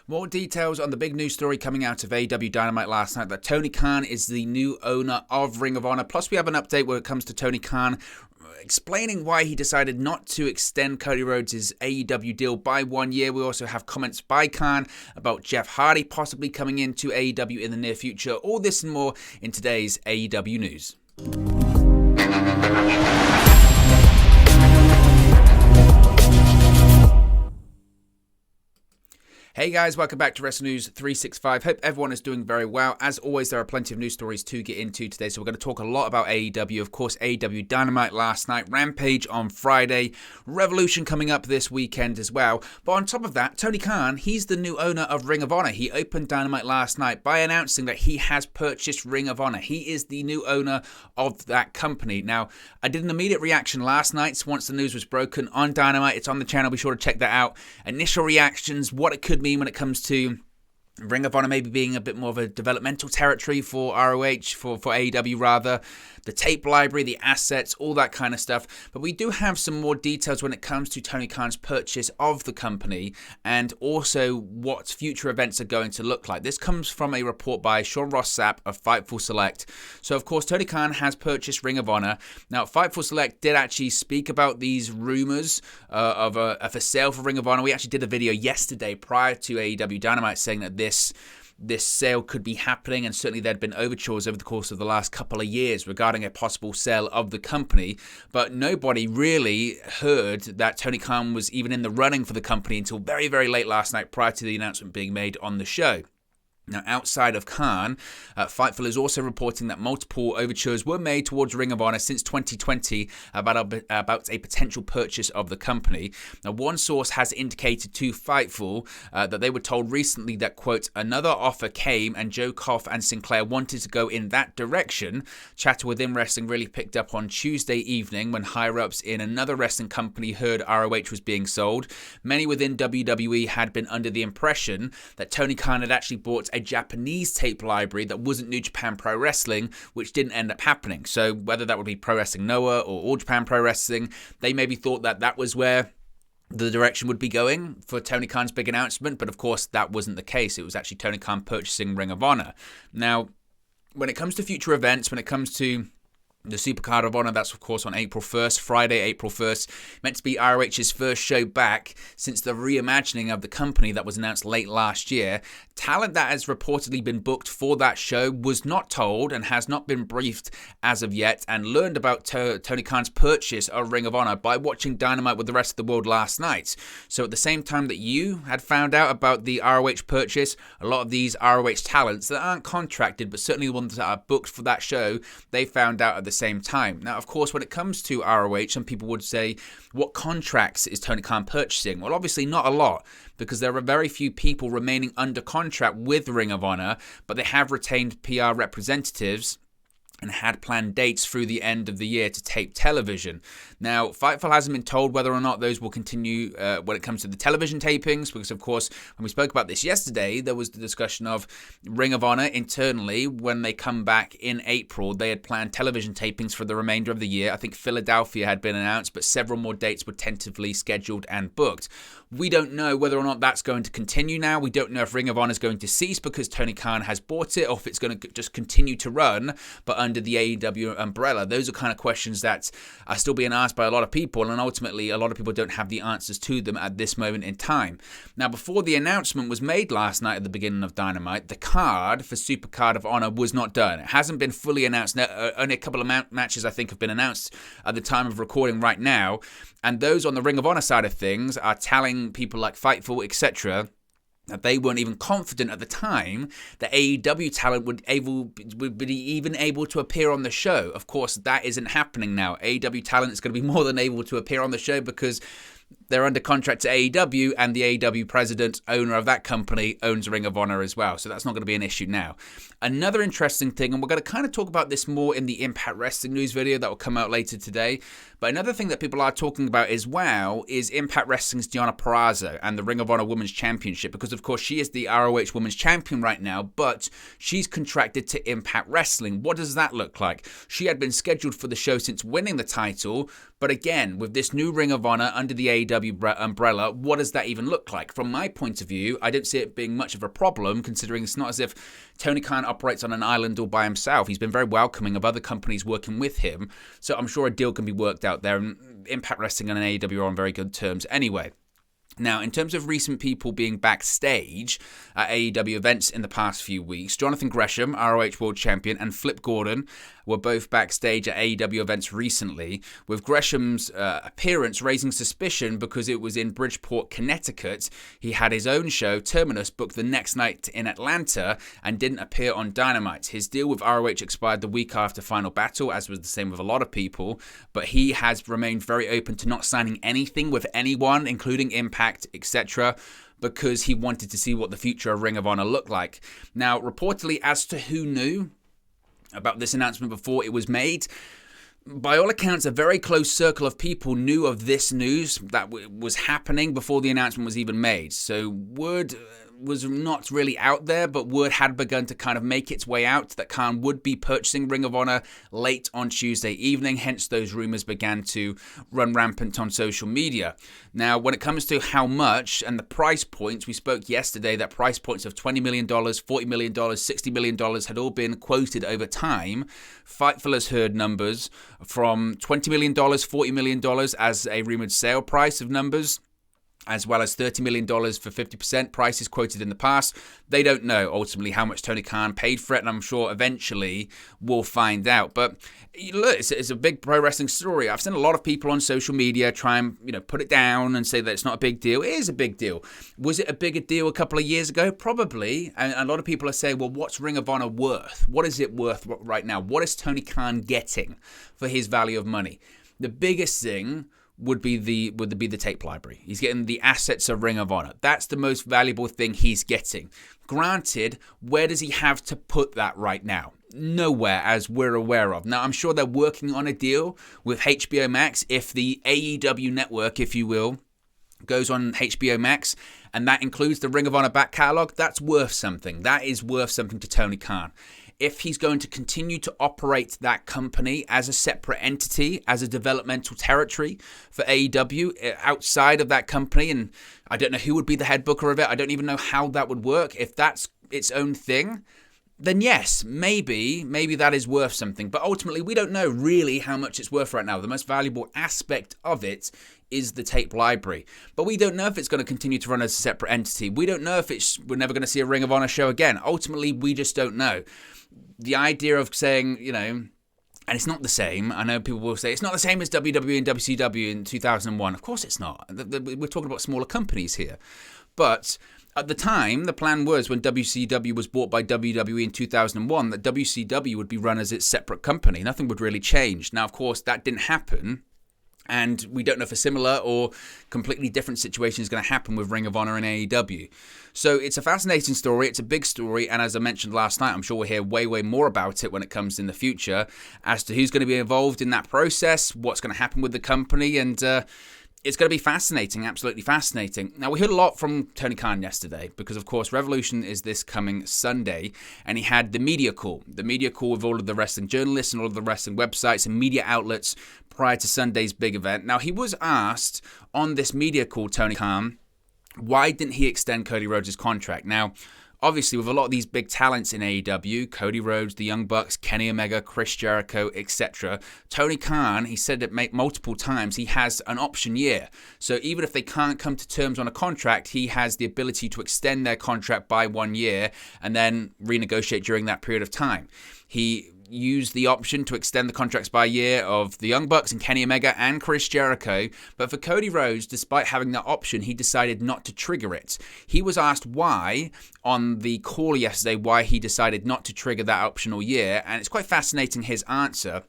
More details on the big news story coming out of AEW Dynamite last night, that Tony Khan is the new owner of Ring of Honor. Plus, we have an update when it comes to Tony Khan explaining why he decided not to extend Cody Rhodes' AEW deal by 1 year. We also have comments by Khan about Jeff Hardy possibly coming into AEW in the near future. All this and more in today's AEW news. Hey guys, welcome back to Wrestle News 365. Hope everyone is doing very well. As always, there are plenty of news stories to get into today, so we're going to talk a lot about AEW. Of course, AEW Dynamite last night, Rampage on Friday, Revolution coming up this weekend as well. But on top of that, Tony Khan, he's the new owner of Ring of Honor. He opened Dynamite last night by announcing that he has purchased Ring of Honor. He is the new owner of that company. Now, I did an immediate reaction last night once the news was broken on Dynamite. It's on the channel. Be sure to check that out. Initial reactions, what it could mean when it comes to Ring of Honor maybe being a bit more of a developmental territory for ROH, for AEW rather, the tape library, the assets, all that kind of stuff. But we do have some more details when it comes to Tony Khan's purchase of the company and also what future events are going to look like. This comes from a report by Sean Ross Sapp of Fightful Select. So, of course, Tony Khan has purchased Ring of Honor. Now, Fightful Select did actually speak about these rumors of a sale for Ring of Honor. We actually did a video yesterday prior to AEW Dynamite saying that this sale could be happening, and certainly there'd been overtures over the course of the last couple of years regarding a possible sale of the company, but nobody really heard that Tony Khan was even in the running for the company until very, very late last night prior to the announcement being made on the show. Now, outside of Khan, Fightful is also reporting that multiple overtures were made towards Ring of Honor since 2020 about a potential purchase of the company. Now, one source has indicated to Fightful that they were told recently that, quote, another offer came and Joe Koff and Sinclair wanted to go in that direction. Chatter within wrestling really picked up on Tuesday evening when higher-ups in another wrestling company heard ROH was being sold. Many within WWE had been under the impression that Tony Khan had actually bought a Japanese tape library that wasn't New Japan Pro Wrestling, which didn't end up happening. So whether that would be Pro Wrestling Noah or All Japan Pro Wrestling, they maybe thought that that was where the direction would be going for Tony Khan's big announcement, but of course that wasn't the case. It was actually Tony Khan purchasing Ring of Honor. Now, when it comes to future events, when it comes to the Supercard of Honor, that's of course on April 1st, Friday, April 1st, meant to be ROH's first show back since the reimagining of the company that was announced late last year. Talent that has reportedly been booked for that show was not told and has not been briefed as of yet, and learned about Tony Khan's purchase of Ring of Honor by watching Dynamite with the rest of the world last night. So at the same time that you had found out about the ROH purchase, a lot of these ROH talents that aren't contracted, but certainly the ones that are booked for that show, they found out at the same time. Now, of course, when it comes to ROH, some people would say, what contracts is Tony Khan purchasing? Well, obviously not a lot, because there are very few people remaining under contract with Ring of Honor, but they have retained PR representatives and had planned dates through the end of the year to tape television. Now, Fightful hasn't been told whether or not those will continue when it comes to the television tapings, because, of course, when we spoke about this yesterday, there was the discussion of Ring of Honor internally. When they come back in April, they had planned television tapings for the remainder of the year. I think Philadelphia had been announced, but several more dates were tentatively scheduled and booked. We don't know whether or not that's going to continue now. We don't know if Ring of Honor is going to cease because Tony Khan has bought it, or if it's going to just continue to run, but under the AEW umbrella. Those are kind of questions that are still being asked by a lot of people, and ultimately a lot of people don't have the answers to them at this moment in time. Now, before the announcement was made last night at the beginning of Dynamite, the card for Supercard of Honor was not done. It hasn't been fully announced. Only a couple of matches, I think, have been announced at the time of recording right now, and those on the Ring of Honor side of things are telling people like Fightful, etc., that they weren't even confident at the time that AEW talent would be even able to appear on the show. Of course, that isn't happening now. AEW talent is going to be more than able to appear on the show because they're under contract to AEW, and the AEW president, owner of that company, owns Ring of Honor as well. So that's not going to be an issue now. Another interesting thing, and we're going to kind of talk about this more in the Impact Wrestling news video that will come out later today, but another thing that people are talking about as well is Impact Wrestling's Deonna Purrazzo and the Ring of Honor Women's Championship, because of course she is the ROH Women's Champion right now, but she's contracted to Impact Wrestling. What does that look like? She had been scheduled for the show since winning the title, but again, with this new Ring of Honor under the AEW AEW umbrella, what does that even look like? From my point of view, I don't see it being much of a problem, considering it's not as if Tony Khan operates on an island all by himself. He's been very welcoming of other companies working with him, so I'm sure a deal can be worked out there, and Impact Wrestling and AEW are on very good terms anyway. Now, in terms of recent people being backstage at AEW events in the past few weeks, Jonathan Gresham, ROH World Champion, and Flip Gordon were both backstage at AEW events recently, with Gresham's appearance raising suspicion because it was in Bridgeport, Connecticut. He had his own show, Terminus, booked the next night in Atlanta and didn't appear on Dynamite. His deal with ROH expired the week after Final Battle, as was the same with a lot of people, but he has remained very open to not signing anything with anyone, including Impact, etc., because he wanted to see what the future of Ring of Honor looked like. Now, reportedly, as to who knew about this announcement before it was made, by all accounts, a very close circle of people knew of this news that was happening before the announcement was even made. So word was not really out there, but word had begun to kind of make its way out that Khan would be purchasing Ring of Honor late on Tuesday evening. Hence, those rumors began to run rampant on social media. Now, when it comes to how much and the price points, we spoke yesterday that price points of $20 million, $40 million, $60 million had all been quoted over time. Fightful has heard numbers from $20 million, $40 million as a rumored sale price of numbers, as well as $30 million for 50% prices quoted in the past. They don't know ultimately how much Tony Khan paid for it, and I'm sure eventually we'll find out. But look, it's a big pro wrestling story. I've seen a lot of people on social media try and put it down and say that it's not a big deal. It is a big deal. Was it a bigger deal a couple of years ago? Probably. And a lot of people are saying, well, what's Ring of Honor worth? What is it worth right now? What is Tony Khan getting for his value of money? The biggest thing would be the tape library. He's getting the assets of Ring of Honor. That's the most valuable thing he's getting. Granted, where does he have to put that right now? Nowhere, as we're aware of. Now, I'm sure they're working on a deal with HBO Max. If the AEW network, if you will, goes on HBO Max, and that includes the Ring of Honor back catalog, that's worth something. That is worth something to Tony Khan. If he's going to continue to operate that company as a separate entity, as a developmental territory for AEW outside of that company, and I don't know who would be the head booker of it, I don't even know how that would work. If that's its own thing, then yes, maybe that is worth something. But ultimately, we don't know really how much it's worth right now. The most valuable aspect of it is the tape library. But we don't know if it's going to continue to run as a separate entity. We don't know if we're never going to see a Ring of Honor show again. Ultimately, we just don't know. The idea of saying, and it's not the same. I know people will say it's not the same as WWE and WCW in 2001. Of course it's not. We're talking about smaller companies here. But at the time, the plan was when WCW was bought by WWE in 2001 that WCW would be run as its separate company. Nothing would really change. Now, of course, that didn't happen. And we don't know if a similar or completely different situation is going to happen with Ring of Honor and AEW. So it's a fascinating story. It's a big story. And as I mentioned last night, I'm sure we'll hear way more about it when it comes in the future as to who's going to be involved in that process, what's going to happen with the company. And it's going to be fascinating, absolutely fascinating. Now, we heard a lot from Tony Khan yesterday because, of course, Revolution is this coming Sunday, and he had the media call with all of the wrestling journalists and all of the wrestling websites and media outlets prior to Sunday's big event. Now, he was asked on this media call, Tony Khan, why didn't he extend Cody Rhodes' contract? Now, obviously, with a lot of these big talents in AEW, Cody Rhodes, the Young Bucks, Kenny Omega, Chris Jericho, etc., Tony Khan, he said it multiple times, he has an option year. So even if they can't come to terms on a contract, he has the ability to extend their contract by 1 year and then renegotiate during that period of time. He used the option to extend the contracts by a year of the Young Bucks and Kenny Omega and Chris Jericho, but for Cody Rhodes, despite having that option, he decided not to trigger it. He was asked why on the call yesterday, why he decided not to trigger that optional year, and it's quite fascinating, his answer.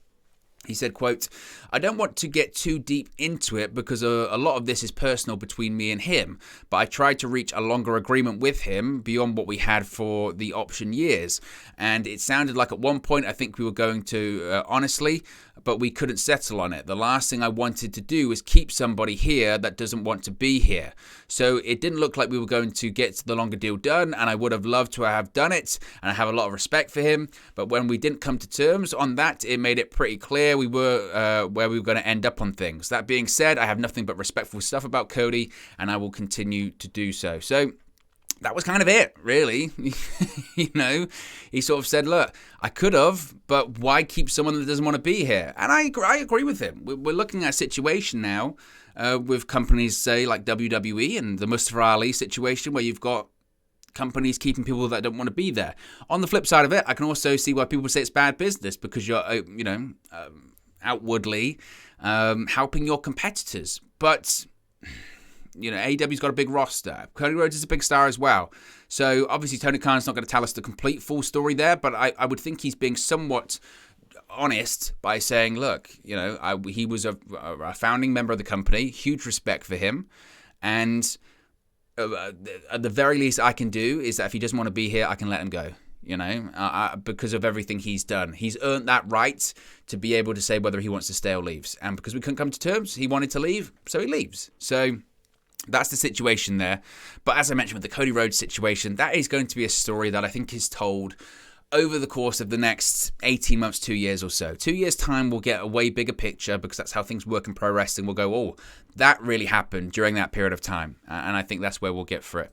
He said, quote, "I don't want to get too deep into it because a lot of this is personal between me and him, but I tried to reach a longer agreement with him beyond what we had for the option years. And it sounded like at one point I think we were going to, honestly, but we couldn't settle on it. The last thing I wanted to do was keep somebody here that doesn't want to be here. So it didn't look like we were going to get the longer deal done, and I would have loved to have done it, and I have a lot of respect for him. But when we didn't come to terms on that, it made it pretty clear clear we were where we were going to end up on things. That being said, I have nothing but respectful stuff about Cody, and I will continue to do so. So that was kind of it, really. He sort of said, look, I could have, but why keep someone that doesn't want to be here? And I agree with him. We're looking at a situation now with companies, say, like WWE and the Mustafa Ali situation, where you've got companies keeping people that don't want to be there. On the flip side of it, I can also see why people say it's bad business, because you're, outwardly helping your competitors. But AEW's got a big roster. Cody Rhodes is a big star as well. So obviously Tony Khan's not going to tell us the complete full story there, but I would think he's being somewhat honest by saying, look, he was a founding member of the company, huge respect for him, and at the very least I can do is that if he doesn't want to be here, I can let him go. Because of everything he's done. He's earned that right to be able to say whether he wants to stay or leaves. And because we couldn't come to terms, he wanted to leave, so he leaves. So that's the situation there. But as I mentioned with the Cody Rhodes situation, that is going to be a story that I think is told over the course of the next 18 months, 2 years or so. 2 years' time, we'll get a way bigger picture, because that's how things work in pro wrestling. We'll go, oh, that really happened during that period of time. And I think that's where we'll get for it.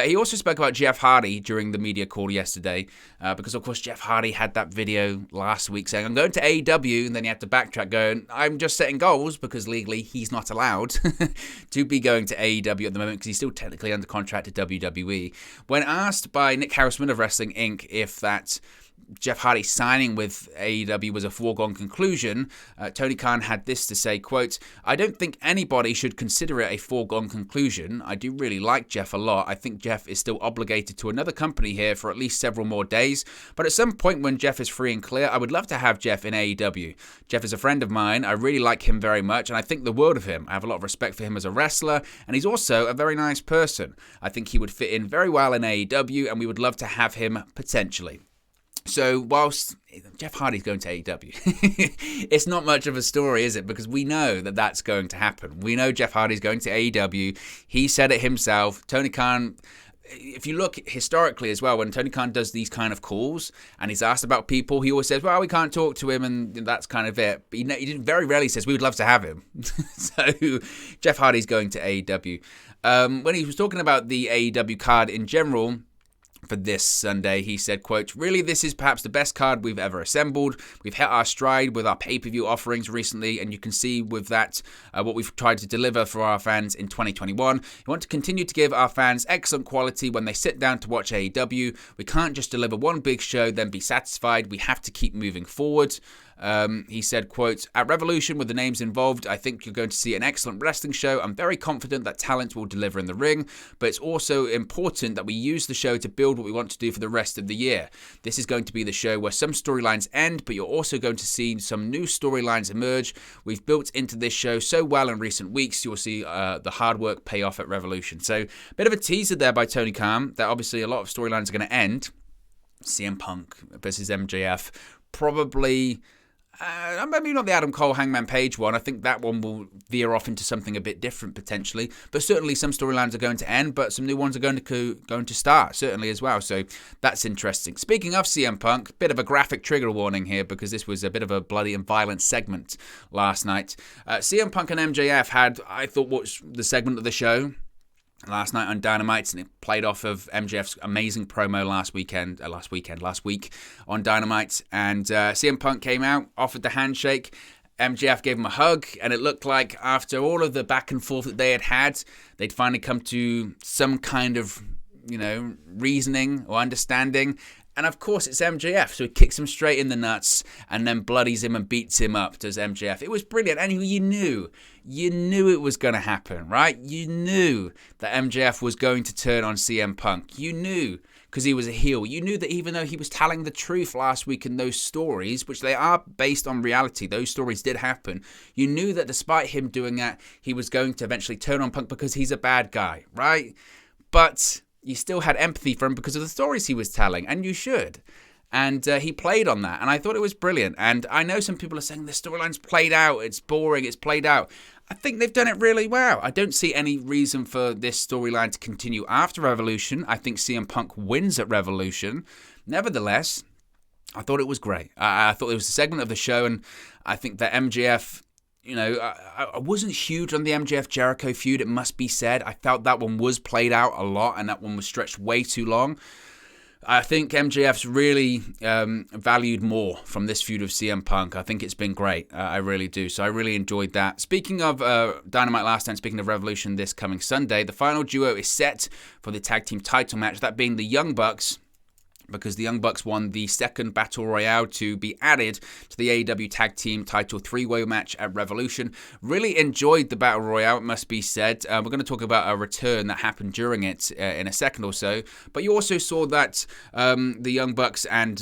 He also spoke about Jeff Hardy during the media call yesterday, because, of course, Jeff Hardy had that video last week saying, I'm going to AEW, and then he had to backtrack going, I'm just setting goals, because legally he's not allowed to be going to AEW at the moment, because he's still technically under contract to WWE. When asked by Nick Hausman of Wrestling Inc. if that Jeff Hardy signing with AEW was a foregone conclusion, Tony Khan had this to say, quote, I don't think anybody should consider it a foregone conclusion. I do really like Jeff a lot. I think Jeff is still obligated to another company here for at least several more days. But at some point when Jeff is free and clear, I would love to have Jeff in AEW. Jeff is a friend of mine. I really like him very much, and I think the world of him. I have a lot of respect for him as a wrestler, and he's also a very nice person. I think he would fit in very well in AEW, and we would love to have him potentially. So whilst Jeff Hardy's going to AEW, it's not much of a story, is it? Because we know that that's going to happen. We know Jeff Hardy's going to AEW. He said it himself. Tony Khan, if you look historically as well, when Tony Khan does these kind of calls and he's asked about people, he always says, well, we can't talk to him, and that's kind of it. But he very rarely says, we would love to have him. So Jeff Hardy's going to AEW. When he was talking about the AEW card in general, for this Sunday, he said, quote, really, this is perhaps the best card we've ever assembled. We've hit our stride with our pay-per-view offerings recently, and you can see with that what we've tried to deliver for our fans in 2021. We want to continue to give our fans excellent quality when they sit down to watch AEW. We can't just deliver one big show, then be satisfied. We have to keep moving forward. He said, quote, at Revolution, with the names involved, I think you're going to see an excellent wrestling show. I'm very confident that talent will deliver in the ring, but it's also important that we use the show to build what we want to do for the rest of the year. This is going to be the show where some storylines end, but you're also going to see some new storylines emerge. We've built into this show so well in recent weeks, you'll see the hard work pay off at Revolution. So a bit of a teaser there by Tony Khan that obviously a lot of storylines are going to end. CM Punk versus MJF, probably... maybe not the Adam Cole Hangman Page one. I think that one will veer off into something a bit different potentially. But certainly some storylines are going to end, but some new ones are going to start certainly as well. So that's interesting. Speaking of CM Punk, bit of a graphic trigger warning here because this was a bit of a bloody and violent segment last night. CM Punk and MJF had, I thought, what was the segment of the show last night on Dynamite, and it played off of MJF's amazing promo last week on Dynamite, and CM Punk came out, offered the handshake, MJF gave him a hug, and it looked like after all of the back and forth that they had, they'd finally come to some kind of, reasoning or understanding. And of course, it's MJF, so he kicks him straight in the nuts and then bloodies him and beats him up, does MJF. It was brilliant. And you knew it was going to happen, right? You knew that MJF was going to turn on CM Punk. You knew, because he was a heel. You knew that even though he was telling the truth last week in those stories, which they are based on reality, those stories did happen. You knew that despite him doing that, he was going to eventually turn on Punk because he's a bad guy, right? But you still had empathy for him because of the stories he was telling, and you should. And he played on that, and I thought it was brilliant. And I know some people are saying the storyline's played out, it's boring, it's played out. I think they've done it really well. I don't see any reason for this storyline to continue after Revolution. I think CM Punk wins at Revolution. Nevertheless, I thought it was great. I thought it was a segment of the show, and I think that MJF, I wasn't huge on the MJF Jericho feud, it must be said. I felt that one was played out a lot, and that one was stretched way too long. I think MJF's really valued more from this feud of CM Punk. I think it's been great. I really do. So I really enjoyed that. Speaking of Dynamite last time, speaking of Revolution this coming Sunday, the final duo is set for the tag team title match, that being the Young Bucks, because the Young Bucks won the second Battle Royale to be added to the AEW Tag Team Title 3-way match at Revolution. Really enjoyed the Battle Royale, it must be said. We're going to talk about a return that happened during it in a second or so. But you also saw that the Young Bucks and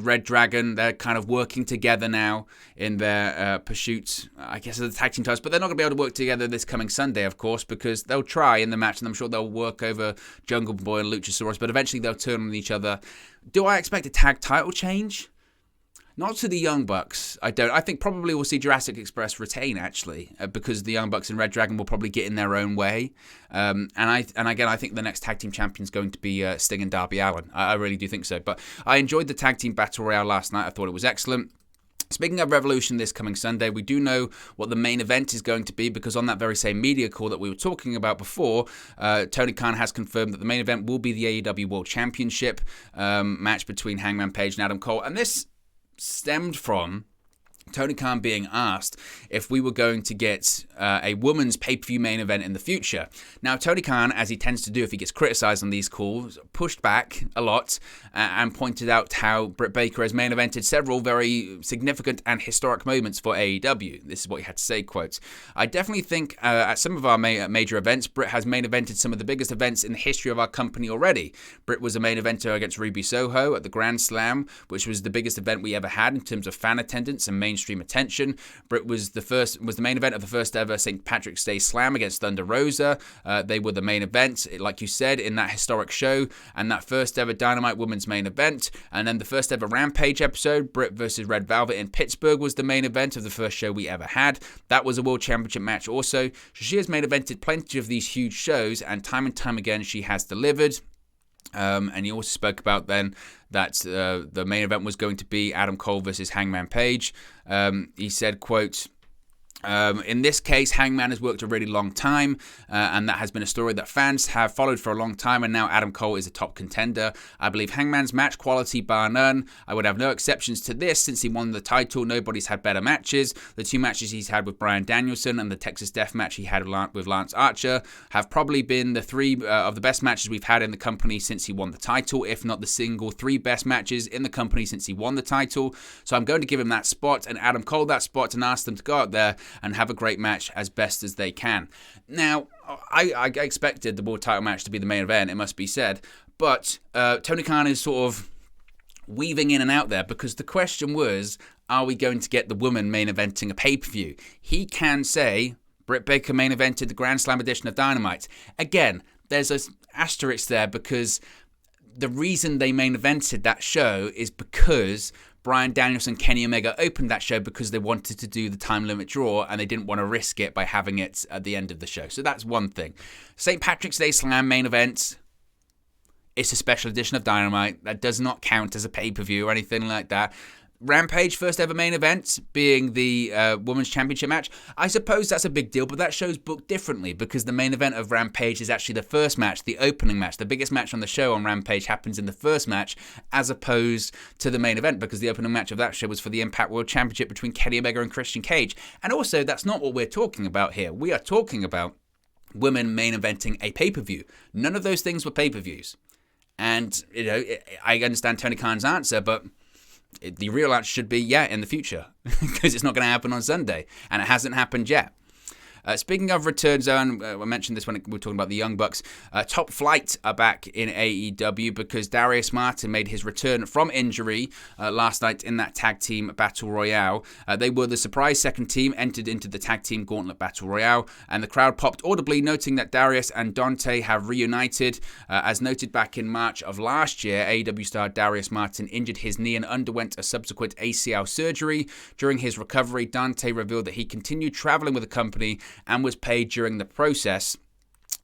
Red Dragon, they're kind of working together now in their pursuit, I guess, of the tag team titles. But they're not going to be able to work together this coming Sunday, of course, because they'll try in the match, and I'm sure they'll work over Jungle Boy and Luchasaurus, but eventually they'll turn on each other. Do I expect a tag title change? Not to the Young Bucks, I don't. I think probably we'll see Jurassic Express retain, actually, because the Young Bucks and Red Dragon will probably get in their own way. And again, I think the next tag team champion is going to be Sting and Darby Allin. I really do think so. But I enjoyed the tag team battle royale last night. I thought it was excellent. Speaking of Revolution this coming Sunday, we do know what the main event is going to be, because on that very same media call that we were talking about before, Tony Khan has confirmed that the main event will be the AEW World Championship match between Hangman Page and Adam Cole. And this stemmed from Tony Khan being asked if we were going to get a women's pay-per-view main event in the future. Now, Tony Khan, as he tends to do if he gets criticized on these calls, pushed back a lot and pointed out how Britt Baker has main evented several very significant and historic moments for AEW. This is what he had to say, quote, "I definitely think at some of our major events, Britt has main evented some of the biggest events in the history of our company already. Britt was a main eventer against Ruby Soho at the Grand Slam, which was the biggest event we ever had in terms of fan attendance and mainstream attention. Britt was the main event of the first ever St. Patrick's Day Slam against Thunder Rosa. They were the main event, like you said, in that historic show, and that first ever Dynamite Women's main event. And then the first ever Rampage episode, Britt versus Red Velvet in Pittsburgh, was the main event of the first show we ever had. That was a World Championship match also. So she has main evented plenty of these huge shows, and time again she has delivered." And he also spoke about then that the main event was going to be Adam Cole versus Hangman Page. He said, quote, "In this case, Hangman has worked a really long time, and that has been a story that fans have followed for a long time, and now Adam Cole is a top contender. I believe Hangman's match quality, bar none. I would have no exceptions to this. Since he won the title, nobody's had better matches. The two matches he's had with Bryan Danielson and the Texas Death match he had with Lance Archer have probably been the three of the best matches we've had in the company since he won the title, if not the single three best matches in the company since he won the title. So I'm going to give him that spot and Adam Cole that spot and ask them to go out there and have a great match as best as they can." Now, I expected the world title match to be the main event, it must be said, but Tony Khan is sort of weaving in and out there, because the question was, are we going to get the woman main eventing a pay-per-view? He can say Britt Baker main evented the Grand Slam edition of Dynamite. Again, there's an asterisk there, because the reason they main evented that show is because Bryan Danielson, Kenny Omega opened that show because they wanted to do the time limit draw and they didn't want to risk it by having it at the end of the show. So that's one thing. St. Patrick's Day Slam main event, it's a special edition of Dynamite. That does not count as a pay-per-view or anything like that. Rampage, first ever main event, being the Women's Championship match. I suppose that's a big deal, but that show's booked differently, because the main event of Rampage is actually the first match, the opening match. The biggest match on the show on Rampage happens in the first match, as opposed to the main event, because the opening match of that show was for the Impact World Championship between Kenny Omega and Christian Cage. And also, that's not what we're talking about here. We are talking about women main eventing a pay-per-view. None of those things were pay-per-views. And, I understand Tony Khan's answer, but the real answer should be, yeah, in the future, because it's not going to happen on Sunday, and it hasn't happened yet. Speaking of returns, I mentioned this when we were talking about the Young Bucks. Top Flight are back in AEW because Darius Martin made his return from injury last night in that tag team battle royale. They were the surprise second team, entered into the tag team gauntlet battle royale, and the crowd popped audibly, noting that Darius and Dante have reunited. As noted back in March of last year, AEW star Darius Martin injured his knee and underwent a subsequent ACL surgery. During his recovery, Dante revealed that he continued traveling with the company and was paid during the process.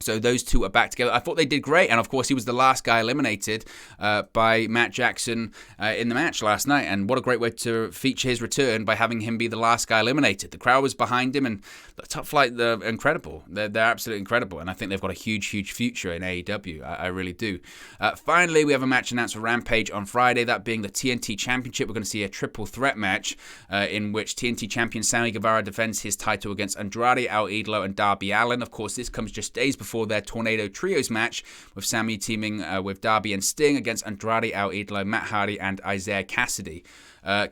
So those two are back together. I thought they did great. And, of course, he was the last guy eliminated by Matt Jackson in the match last night. And what a great way to feature his return by having him be the last guy eliminated. The crowd was behind him, and the Top Flight, they're incredible. They're absolutely incredible. And I think they've got a huge, huge future in AEW. I really do. Finally, we have a match announced for Rampage on Friday, that being the TNT Championship. We're going to see a triple threat match in which TNT champion Sammy Guevara defends his title against Andrade El Idolo and Darby Allin. Of course, this comes just days before their Tornado Trios match, with Sammy teaming with Darby and Sting against Andrade El Idolo, Matt Hardy, and Isaiah Cassidy.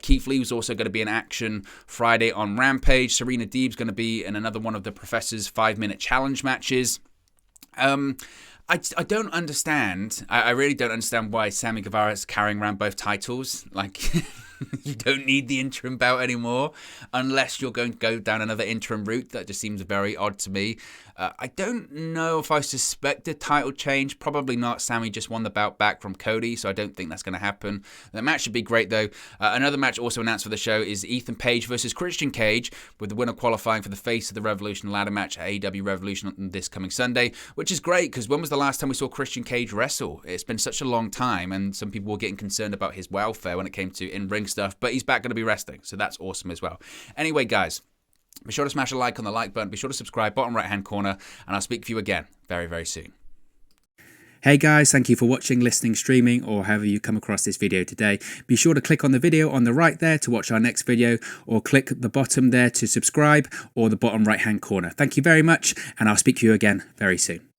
Keith Lee was also going to be in action Friday on Rampage. Serena Deeb's going to be in another one of the Professor's 5-minute challenge matches. I don't understand. I really don't understand why Sammy Guevara is carrying around both titles. Like, you don't need the interim belt anymore unless you're going to go down another interim route. That just seems very odd to me. I don't know if I suspect a title change. Probably not. Sammy just won the belt back from Cody, so I don't think that's going to happen. The match should be great, though. Another match also announced for the show is Ethan Page versus Christian Cage, with the winner qualifying for the Face of the Revolution ladder match at AEW Revolution on this coming Sunday, which is great because when was the last time we saw Christian Cage wrestle? It's been such a long time, and some people were getting concerned about his welfare when it came to in-ring stuff, but he's back going to be wrestling, so that's awesome as well. Anyway, guys, be sure to smash a like on the like button. Be sure to subscribe, bottom right-hand corner, and I'll speak to you again very, very soon. Hey guys, thank you for watching, listening, streaming, or however you come across this video today. Be sure to click on the video on the right there to watch our next video, or click the bottom there to subscribe, or the bottom right-hand corner. Thank you very much, and I'll speak to you again very soon.